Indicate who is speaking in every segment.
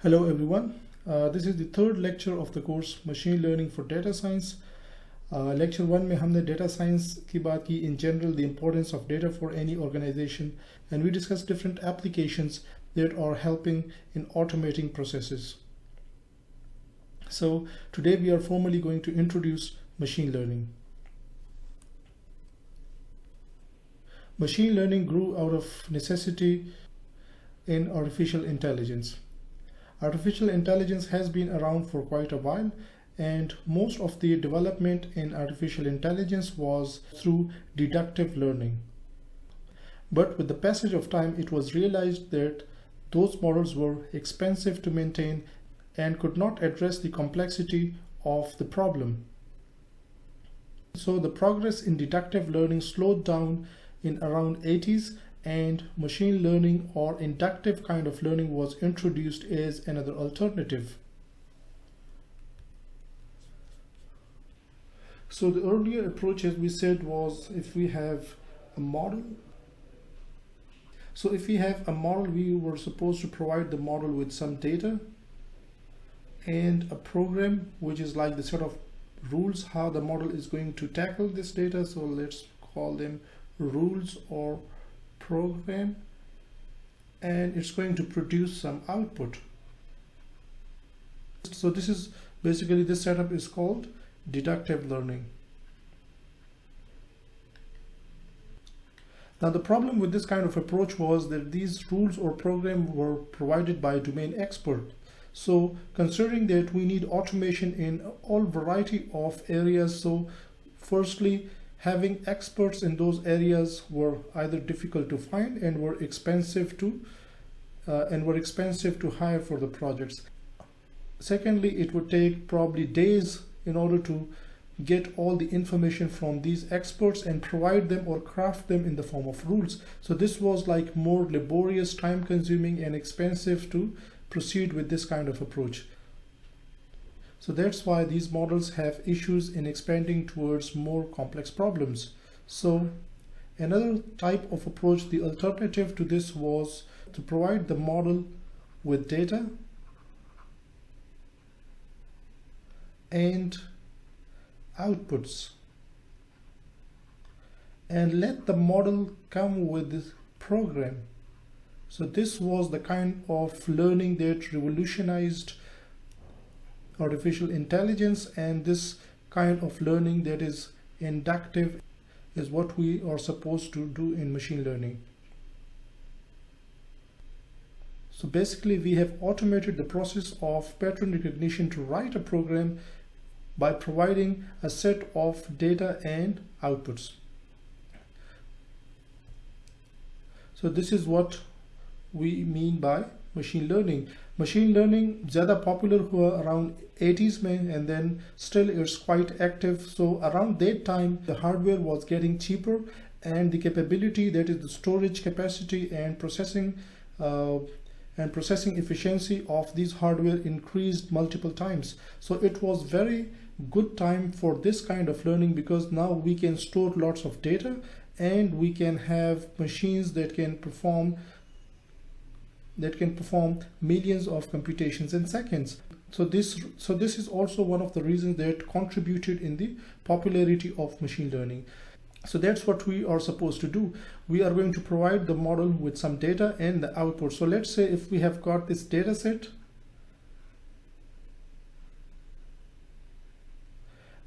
Speaker 1: Hello everyone, this is the third lecture of the course Machine Learning for Data Science. Lecture 1 में हमने data science की बात की, in general the importance of data for any organization, and we discussed different applications that are helping in automating processes. So today we are formally going to introduce machine learning. Machine learning grew out of necessity in artificial intelligence. Artificial intelligence has been around for quite a while, and most of the development in artificial intelligence was through deductive learning. But with the passage of time, it was realized that those models were expensive to maintain and could not address the complexity of the problem. So the progress in deductive learning slowed down in around 80s, and machine learning or inductive kind of learning was introduced as another alternative. So the earlier approach, as we said, was if we have a model. So if we have a model, we were supposed to provide the model with some data and a program, which is like the set of rules how the model is going to tackle this data. So let's call them rules or program, and it's going to produce some output. So this is basically, this setup is called deductive learning. Now the problem with this kind of approach was that these rules or program were provided by a domain expert. So considering that we need automation in all variety of areas, so firstly, having experts in those areas were either difficult to find and were expensive to hire for the projects. Secondly, it would take probably days in order to get all the information from these experts and provide them or craft them in the form of rules. So this was like more laborious, time consuming and expensive to proceed with this kind of approach. So that's why these models have issues in expanding towards more complex problems. So another type of approach, the alternative to this, was to provide the model with data and outputs and let the model come with this program. So this was the kind of learning that revolutionized artificial intelligence, and this kind of learning that is inductive is what we are supposed to do in machine learning. So basically we have automated the process of pattern recognition to write a program by providing a set of data and outputs. So this is what we mean by machine learning. Machine learning ज़्यादा popular हुआ around 80s में, and then still it's quite active. So around that time the hardware was getting cheaper, and the capability, that is the storage capacity and processing efficiency of these hardware, increased multiple times. So it was very good time for this kind of learning, because now we can store lots of data and we can have machines that can perform millions of computations in seconds. So this is also one of the reasons that contributed in the popularity of machine learning. So that's what we are supposed to do. We are going to provide the model with some data and the output. So let's say if we have got this data set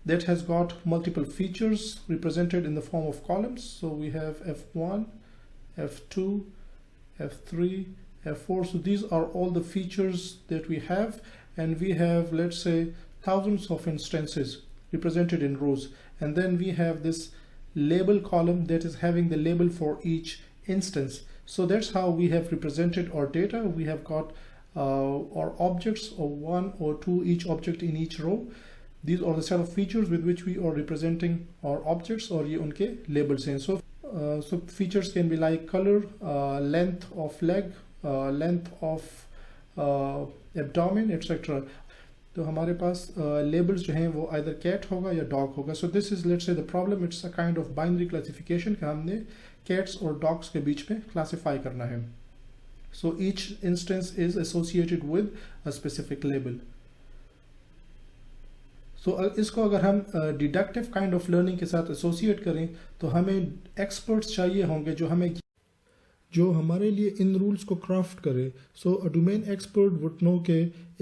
Speaker 1: that has got multiple features represented in the form of columns. So we have F1, F2, F3, F4. So these are all the features that we have, and we have, let's say, thousands of instances represented in rows, and then we have this label column that is having the label for each instance. So that's how we have represented our data. We have got our objects, or one or two each object in each row. These are the set of features with which we are representing our objects, or ये उनके labels हैं. So features can be like color, length of leg, length of abdomen, etc. तो हमारे पास labels जो हैं वो either cat होगा या dog होगा. So this is, let's say, the problem. It's a kind of binary classification कि हमने cats और dogs के बीच में classify करना है. So each instance is associated with a specific label. तो इसको अगर हम डिडक्टिव काइंड ऑफ लर्निंग के साथ एसोसिएट करें तो हमें एक्सपर्ट्स चाहिए होंगे जो हमारे लिए इन रूल्स को क्राफ्ट करे. So a domain expert would know के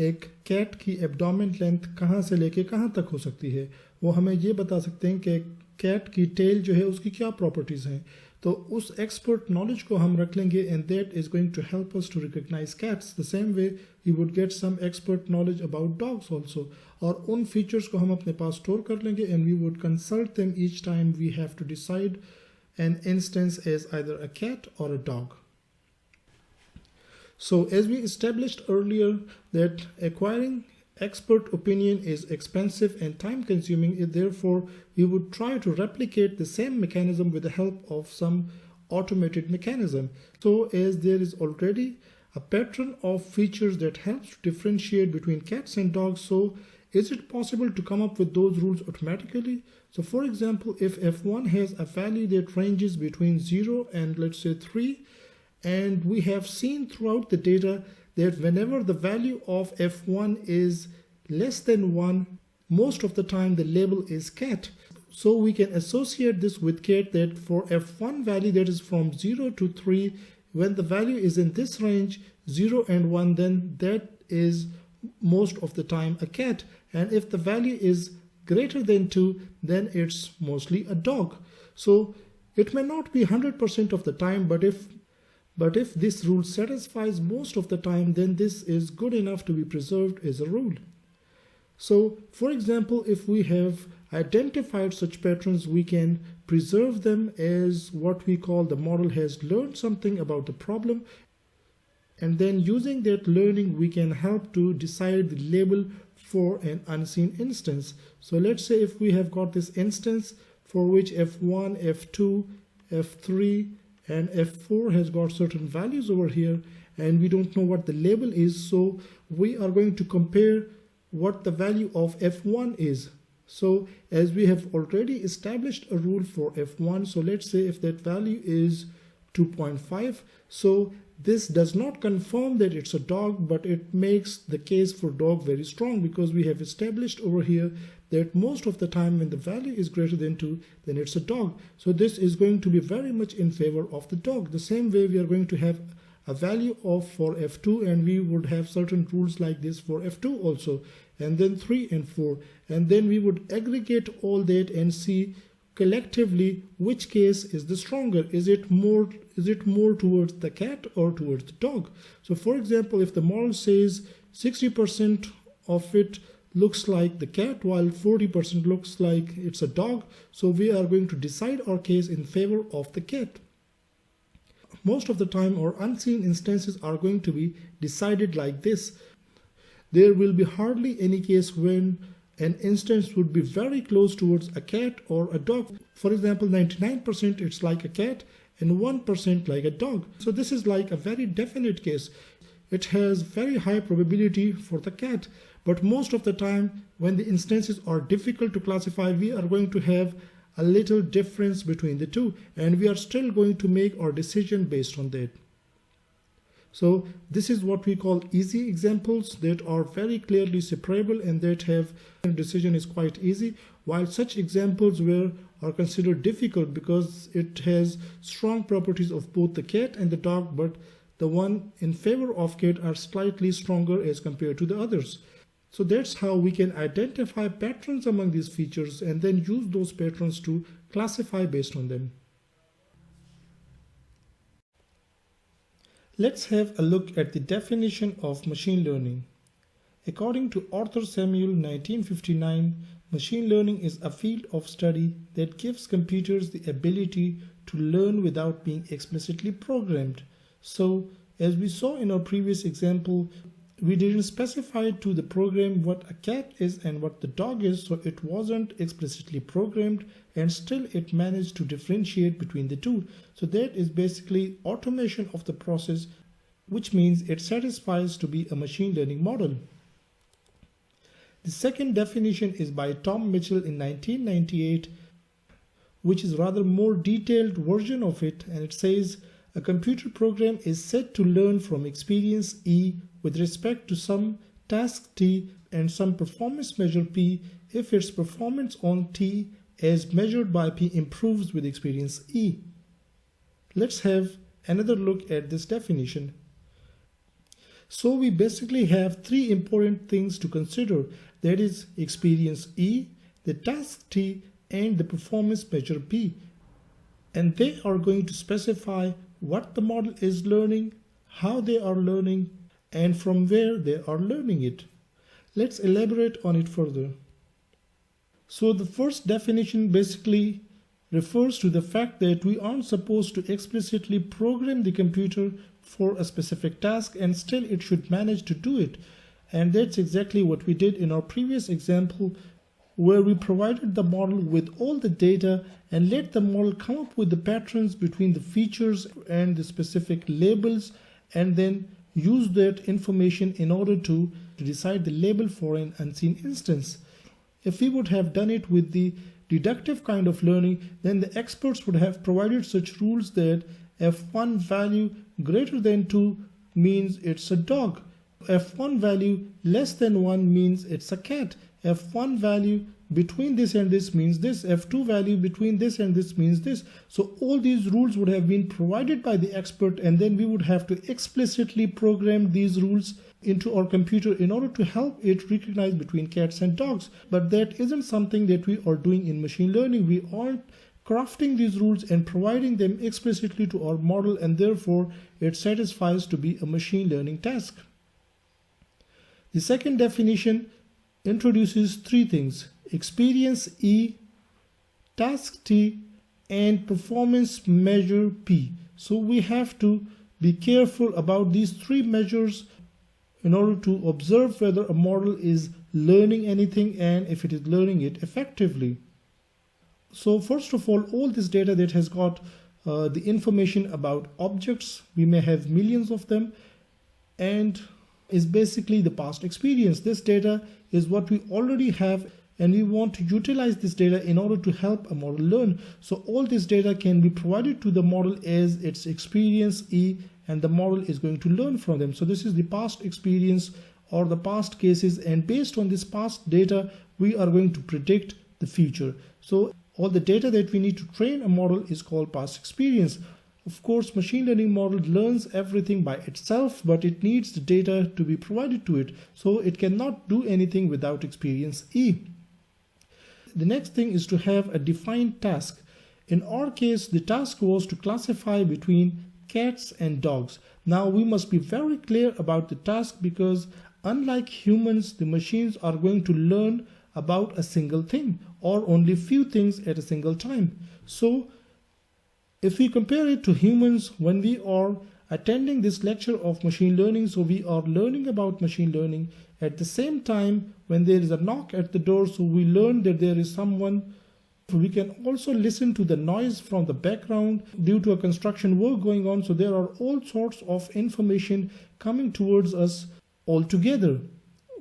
Speaker 1: एक कैट की एब्डोमेन लेंथ कहाँ से लेके कहाँ तक हो सकती है. वो हमें ये बता सकते हैं कि कैट की टेल जो है उसकी क्या प्रॉपर्टीज़ हैं. तो उस एक्सपर्ट नॉलेज को हम रख लेंगे and that is going to help us to recognise cats. The same way you would get some expert knowledge about dogs also. और उन फीचर्स को हम अपने पास स्टोर कर लेंगे and we would consult them each time we have to decide an instance as either a cat or a dog. So as we established earlier that acquiring expert opinion is expensive and time consuming, therefore we would try to replicate the same mechanism with the help of some automated mechanism. So as there is already a pattern of features that helps to differentiate between cats and dogs, so is it possible to come up with those rules automatically? So for example, if f1 has a value that ranges between 0 and let's say 3, and we have seen throughout the data that whenever the value of f1 is less than 1, most of the time the label is cat. So we can associate this with cat, that for f1 value that is from 0 to 3, when the value is in this range 0 and 1, then that is most of the time a cat. And if the value is greater than 2, then it's mostly a dog. So it may not be 100% of the time, but if this rule satisfies most of the time, then this is good enough to be preserved as a rule. So for example, if we have identified such patterns, we can preserve them as what we call the model has learned something about the problem, and then using that learning we can help to decide the label for an unseen instance. So let's say if we have got this instance for which f1, f2, f3 and f4 has got certain values over here, and we don't know what the label is, so we are going to compare what the value of f1 is. So as we have already established a rule for f1, so let's say if that value is 2.5, so this does not confirm that it's a dog, but it makes the case for dog very strong, because we have established over here that most of the time when the value is greater than 2, then it's a dog. So this is going to be very much in favor of the dog. The same way we are going to have a value of for f2, and we would have certain rules like this for f2 also, and then 3 and 4, and then we would aggregate all that and see collectively which case is the stronger. Is it more towards the cat or towards the dog? So for example, if the model says 60% of it looks like the cat while 40% looks like it's a dog, so we are going to decide our case in favor of the cat. Most of the time our unseen instances are going to be decided like this. There will be hardly any case when an instance would be very close towards a cat or a dog. For example, 99% it's like a cat and 1% like a dog. So this is like a very definite case. It has very high probability for the cat, but most of the time when the instances are difficult to classify, we are going to have a little difference between the two, and we are still going to make our decision based on that. So this is what we call easy examples that are very clearly separable and that have decision is quite easy, while such examples are considered difficult because it has strong properties of both the cat and the dog, but the one in favor of cat are slightly stronger as compared to the others. So that's how we can identify patterns among these features and then use those patterns to classify based on them. Let's have a look at the definition of machine learning. According to Arthur Samuel 1959, machine learning is a field of study that gives computers the ability to learn without being explicitly programmed. So, as we saw in our previous example, we didn't specify to the program what a cat is and what the dog is, so it wasn't explicitly programmed, and still it managed to differentiate between the two. So that is basically automation of the process, which means it satisfies to be a machine learning model. The second definition is by Tom Mitchell in 1998, which is rather more detailed version of it, and it says A computer program is said to learn from experience E with respect to some task T and some performance measure P if its performance on T as measured by P improves with experience E. Let's have another look at this definition. So we basically have three important things to consider, that is experience E, the task T, and the performance measure P. And they are going to specify what the model is learning, how they are learning, and from where they are learning it. Let's elaborate on it further. So the first definition basically refers to the fact that we aren't supposed to explicitly program the computer for a specific task and still it should manage to do it. And that's exactly what we did in our previous example, where we provided the model with all the data and let the model come up with the patterns between the features and the specific labels, and then use that information in order to decide the label for an unseen instance. If we would have done it with the deductive kind of learning, then the experts would have provided such rules that f1 value greater than 2 means it's a dog, f1 value less than 1 means it's a cat, f1 value between this and this means this, f2 value between this and this means this. So all these rules would have been provided by the expert, and then we would have to explicitly program these rules into our computer in order to help it recognize between cats and dogs. But that isn't something that we are doing in machine learning. We aren't crafting these rules and providing them explicitly to our model, and therefore it satisfies to be a machine learning task. The second definition introduces three things: experience E, task T, and performance measure P. So we have to be careful about these three measures in order to observe whether a model is learning anything and if it is learning it effectively. So first of all this data that has got the information about objects, we may have millions of them, and is basically the past experience. This data is what we already have, and we want to utilize this data in order to help a model learn. So all this data can be provided to the model as its experience E, and the model is going to learn from them. So this is the past experience or the past cases, and based on this past data we are going to predict the future. So all the data that we need to train a model is called past experience. Of course, machine learning model learns everything by itself, but it needs the data to be provided to it. So it cannot do anything without experience E. The next thing is to have a defined task. In our case, the task was to classify between cats and dogs. Now we must be very clear about the task, because unlike humans, the machines are going to learn about a single thing or only few things at a single time. So if we compare it to humans, when we are attending this lecture of machine learning, so we are learning about machine learning. At the same time, when there is a knock at the door, so we learn that there is someone. We can also listen to the noise from the background due to a construction work going on. So there are all sorts of information coming towards us all together.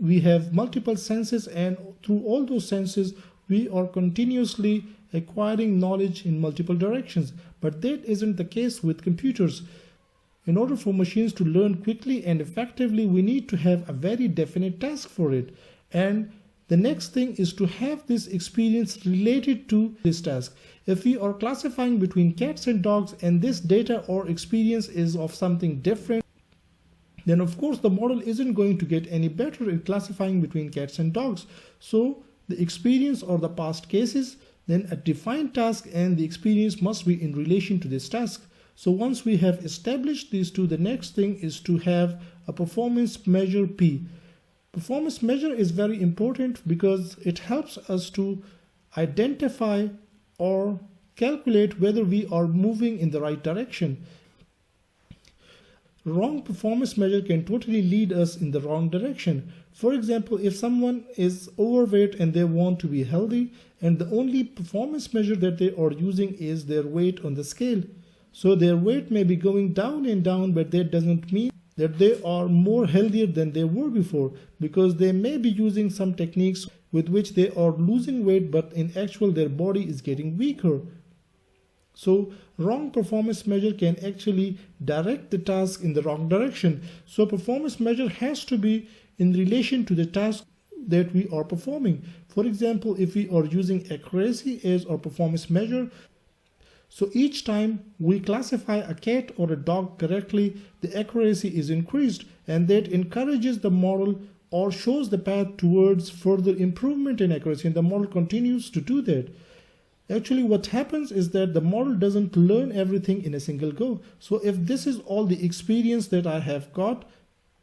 Speaker 1: We have multiple senses, and through all those senses we are continuously acquiring knowledge in multiple directions. But that isn't the case with computers. In order for machines to learn quickly and effectively, we need to have a very definite task for it. And the next thing is to have this experience related to this task. If we are classifying between cats and dogs and this data or experience is of something different, then of course the model isn't going to get any better in classifying between cats and dogs. So the experience or the past cases, then a defined task, and the experience must be in relation to this task. So once we have established these two, the next thing is to have a performance measure P. Performance measure is very important because it helps us to identify or calculate whether we are moving in the right direction. Wrong performance measure can totally lead us in the wrong direction. For example, if someone is overweight and they want to be healthy, and the only performance measure that they are using is their weight on the scale. So their weight may be going down and down, but that doesn't mean that they are more healthier than they were before, because they may be using some techniques with which they are losing weight, but in actual their body is getting weaker. So wrong performance measure can actually direct the task in the wrong direction. So performance measure has to be in relation to the task that we are performing. For example, if we are using accuracy as our performance measure, so each time we classify a cat or a dog correctly, the accuracy is increased, and that encourages the model or shows the path towards further improvement in accuracy, and the model continues to do that. Actually, what happens is that the model doesn't learn everything in a single go. So if this is all the experience that I have got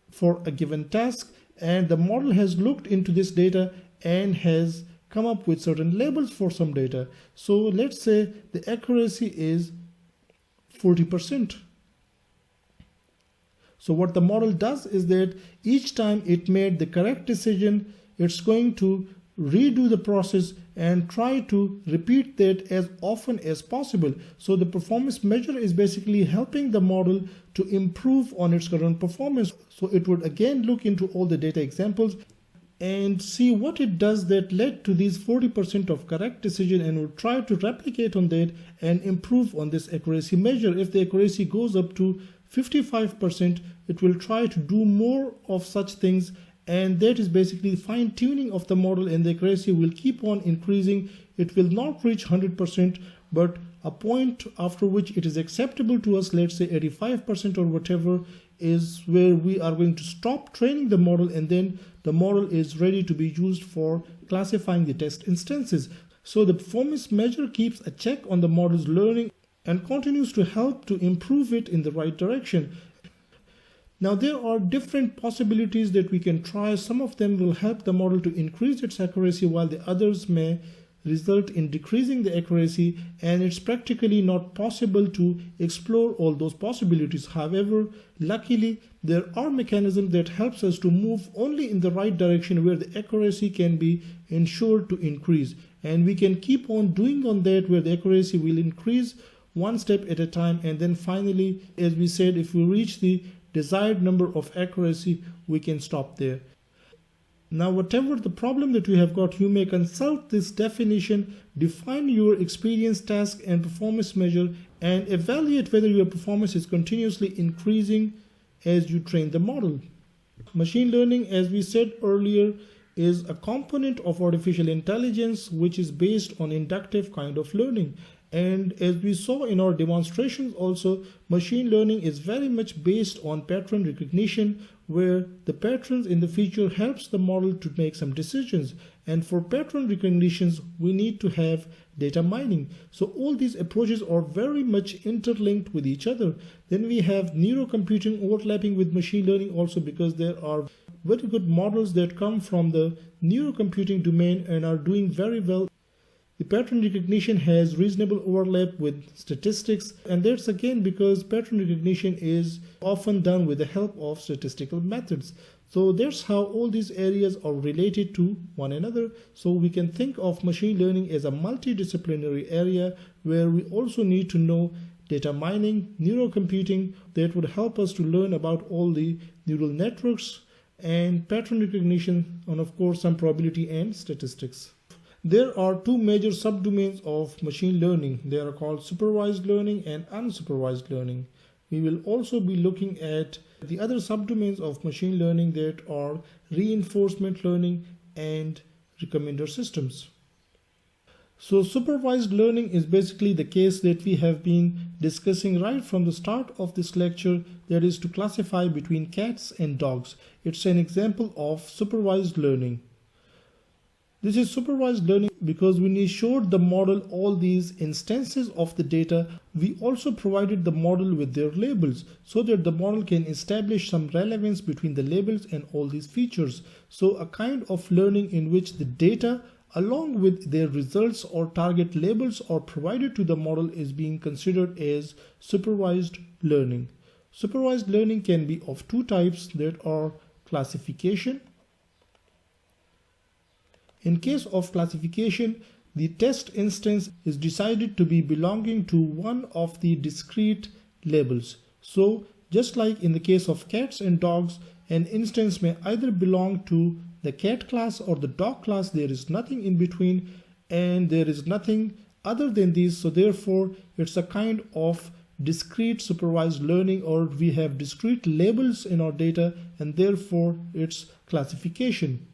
Speaker 1: for a given task, and the model has looked into this data and has come up with certain labels for some data. So let's say the accuracy is 40%. So what the model does is that each time it made the correct decision, it's going to redo the process and try to repeat that as often as possible. So the performance measure is basically helping the model to improve on its current performance. So it would again look into all the data examples and see what it does that led to these 40% of correct decision, and would try to replicate on that and improve on this accuracy measure. If the accuracy goes up to 55%, it will try to do more of such things, and that is basically fine-tuning of the model, and the accuracy will keep on increasing. It will not reach 100%, but a point after which it is acceptable to us, let's say 85% or whatever, is where we are going to stop training the model, and then the model is ready to be used for classifying the test instances. So the performance measure keeps a check on the model's learning and continues to help to improve it in the right direction. Now there are different possibilities that we can try. Some of them will help the model to increase its accuracy, while the others may result in decreasing the accuracy, and it's practically not possible to explore all those possibilities. However, luckily there are mechanisms that helps us to move only in the right direction where the accuracy can be ensured to increase, and we can keep on doing on that where the accuracy will increase one step at a time, and then finally, as we said, if we reach the desired number of accuracy, we can stop there. Now, whatever the problem that you have got, you may consult this definition, define your experience, task, and performance measure, and evaluate whether your performance is continuously increasing as you train the model. Machine learning, as we said earlier, is a component of artificial intelligence which is based on inductive kind of learning. And as we saw in our demonstrations also, machine learning is very much based on pattern recognition, where the patterns in the feature helps the model to make some decisions. And for pattern recognitions, we need to have data mining. So all these approaches are very much interlinked with each other. Then we have neurocomputing overlapping with machine learning also, because there are very good models that come from the neurocomputing domain and are doing very well. The pattern recognition has reasonable overlap with statistics, and that's again because pattern recognition is often done with the help of statistical methods. So that's how all these areas are related to one another. So we can think of machine learning as a multidisciplinary area where we also need to know data mining, neurocomputing that would help us to learn about all the neural networks, and pattern recognition, and of course some probability and statistics. There are two major subdomains of machine learning. They are called supervised learning and unsupervised learning. We will also be looking at the other subdomains of machine learning that are reinforcement learning and recommender systems. So supervised learning is basically the case that we have been discussing right from the start of this lecture, that is to classify between cats and dogs. It's an example of supervised learning. This is supervised learning because when we showed the model all these instances of the data, we also provided the model with their labels so that the model can establish some relevance between the labels and all these features. So a kind of learning in which the data along with their results or target labels are provided to the model is being considered as supervised learning. Supervised learning can be of two types, that are classification. In case of classification, the test instance is decided to be belonging to one of the discrete labels. So just like in the case of cats and dogs, an instance may either belong to the cat class or the dog class. There is nothing in between, and there is nothing other than these. So therefore, it's a kind of discrete supervised learning, or we have discrete labels in our data, and therefore it's classification.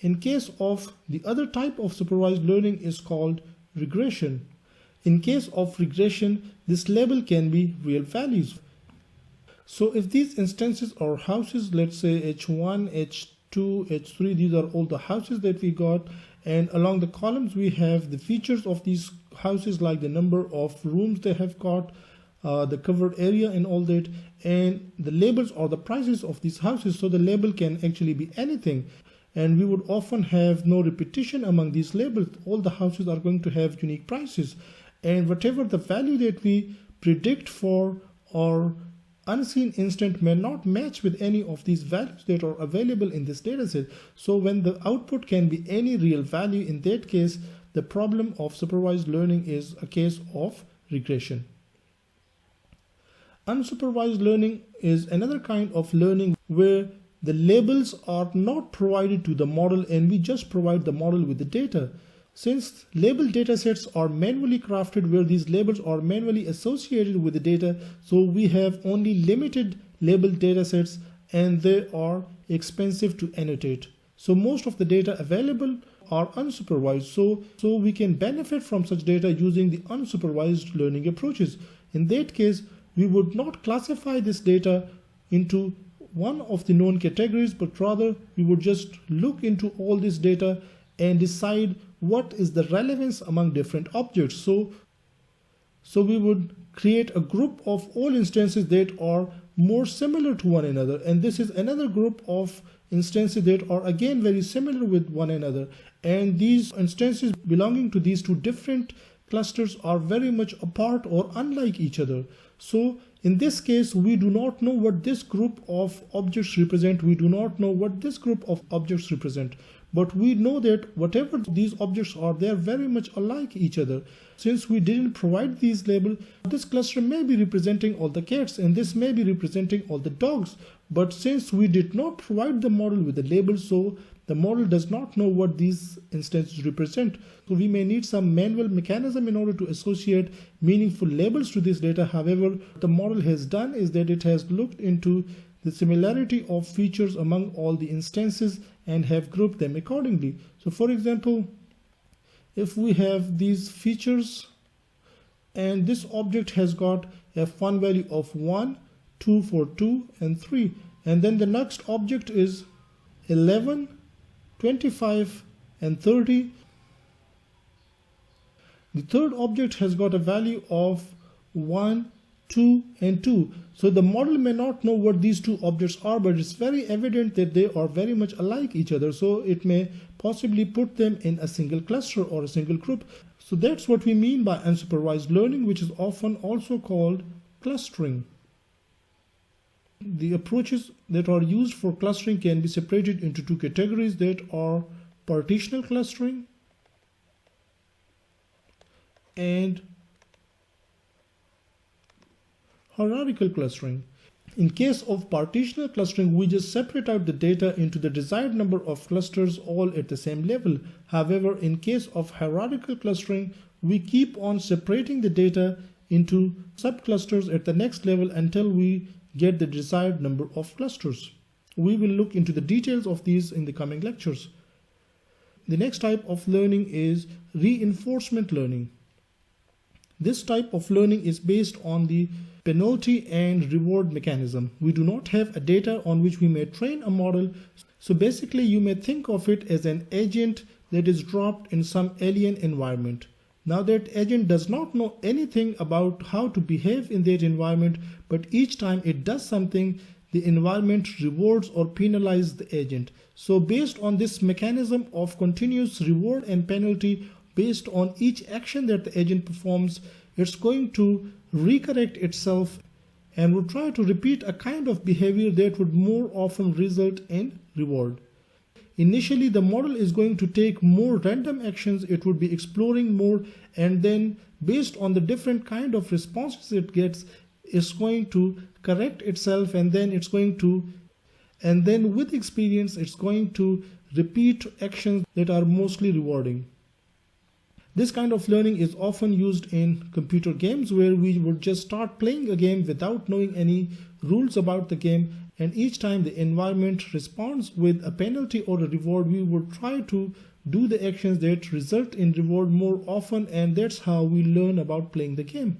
Speaker 1: In case of the other type of supervised learning is called regression. In case of regression, this label can be real values. So if these instances are houses, let's say H1, H2, H3, these are all the houses that we got, and along the columns we have the features of these houses, like the number of rooms they have got, the covered area and all that, and the labels or the prices of these houses. So the label can actually be anything, and we would often have no repetition among these labels. All the houses are going to have unique prices, and whatever the value that we predict for our unseen instant may not match with any of these values that are available in this dataset. So when the output can be any real value, in that case, the problem of supervised learning is a case of regression. Unsupervised learning is another kind of learning where the labels are not provided to the model, and we just provide the model with the data. Since label datasets are manually crafted, where these labels are manually associated with the data, so we have only limited label datasets, and they are expensive to annotate. So most of the data available are unsupervised. So we can benefit from such data using the unsupervised learning approaches. In that case, we would not classify this data into one of the known categories, but rather we would just look into all this data and decide what is the relevance among different objects. So we would create a group of all instances that are more similar to one another, and this is another group of instances that are again very similar with one another, and these instances belonging to these two different clusters are very much apart or unlike each other. So in this case, we do not know what this group of objects represent. We do not know what this group of objects represent. But we know that whatever these objects are, they are very much alike each other. Since we didn't provide these labels, this cluster may be representing all the cats, and this may be representing all the dogs. But since we did not provide the model with the label, so the model does not know what these instances represent. So we may need some manual mechanism in order to associate meaningful labels to this data. However, what the model has done is that it has looked into the similarity of features among all the instances and have grouped them accordingly. So for example, if we have these features and this object has got a fun value of 1, 2 for 2 and 3, and then the next object is 11, 25 and 30. The third object has got a value of 1, 2 and 2. So the model may not know what these two objects are, but it's very evident that they are very much alike each other. So it may possibly put them in a single cluster or a single group. So that's what we mean by unsupervised learning, which is often also called clustering. The approaches that are used for clustering can be separated into two categories that are partitional clustering and hierarchical clustering. In case of partitional clustering, we just separate out the data into the desired number of clusters all at the same level. However, in case of hierarchical clustering, we keep on separating the data into subclusters at the next level until we get the desired number of clusters. We will look into the details of these in the coming lectures. The next type of learning is reinforcement learning. This type of learning is based on the penalty and reward mechanism. We do not have a data on which we may train a model. So basically you may think of it as an agent that is dropped in some alien environment. Now that agent does not know anything about how to behave in that environment, but each time it does something, the environment rewards or penalizes the agent. So based on this mechanism of continuous reward and penalty, based on each action that the agent performs, it's going to recorrect itself and will try to repeat a kind of behavior that would more often result in reward. Initially, the model is going to take more random actions. It would be exploring more, and then based on the different kind of responses it gets, it's going to correct itself, and then with experience, it's going to repeat actions that are mostly rewarding. This kind of learning is often used in computer games where we would just start playing a game without knowing any rules about the game, and each time the environment responds with a penalty or a reward, we would try to do the actions that result in reward more often, and that's how we learn about playing the game.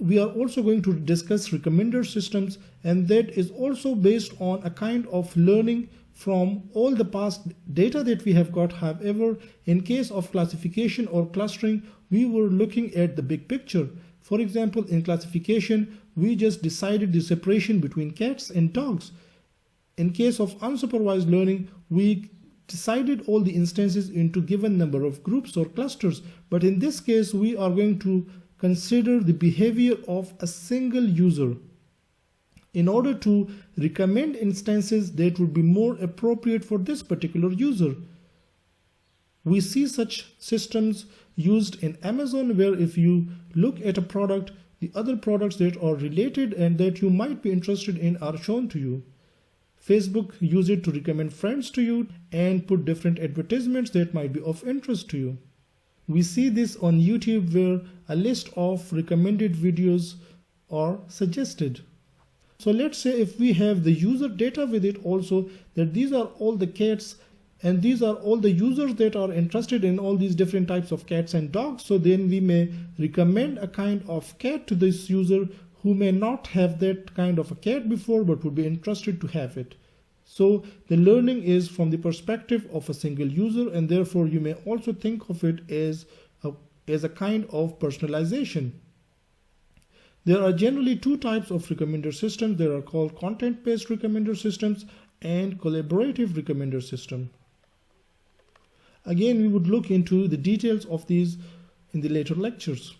Speaker 1: We are also going to discuss recommender systems, and that is also based on a kind of learning from all the past data that we have got. However, in case of classification or clustering, we were looking at the big picture. For example, in classification, we just decided the separation between cats and dogs. In case of unsupervised learning, we decided all the instances into given number of groups or clusters. But in this case, we are going to consider the behavior of a single user in order to recommend instances that would be more appropriate for this particular user. We see such systems used in Amazon, where if you look at a product, the other products that are related and that you might be interested in are shown to you. Facebook use it to recommend friends to you and put different advertisements that might be of interest to you. We see this on YouTube, where a list of recommended videos are suggested. So let's say if we have the user data with it also, that these are all the cats and these are all the users that are interested in all these different types of cats and dogs. So then we may recommend a kind of cat to this user who may not have that kind of a cat before but would be interested to have it. So the learning is from the perspective of a single user, and therefore you may also think of it as a kind of personalization. There are generally two types of recommender systems. They are called content-based recommender systems and collaborative recommender system. Again, we would look into the details of these in the later lectures.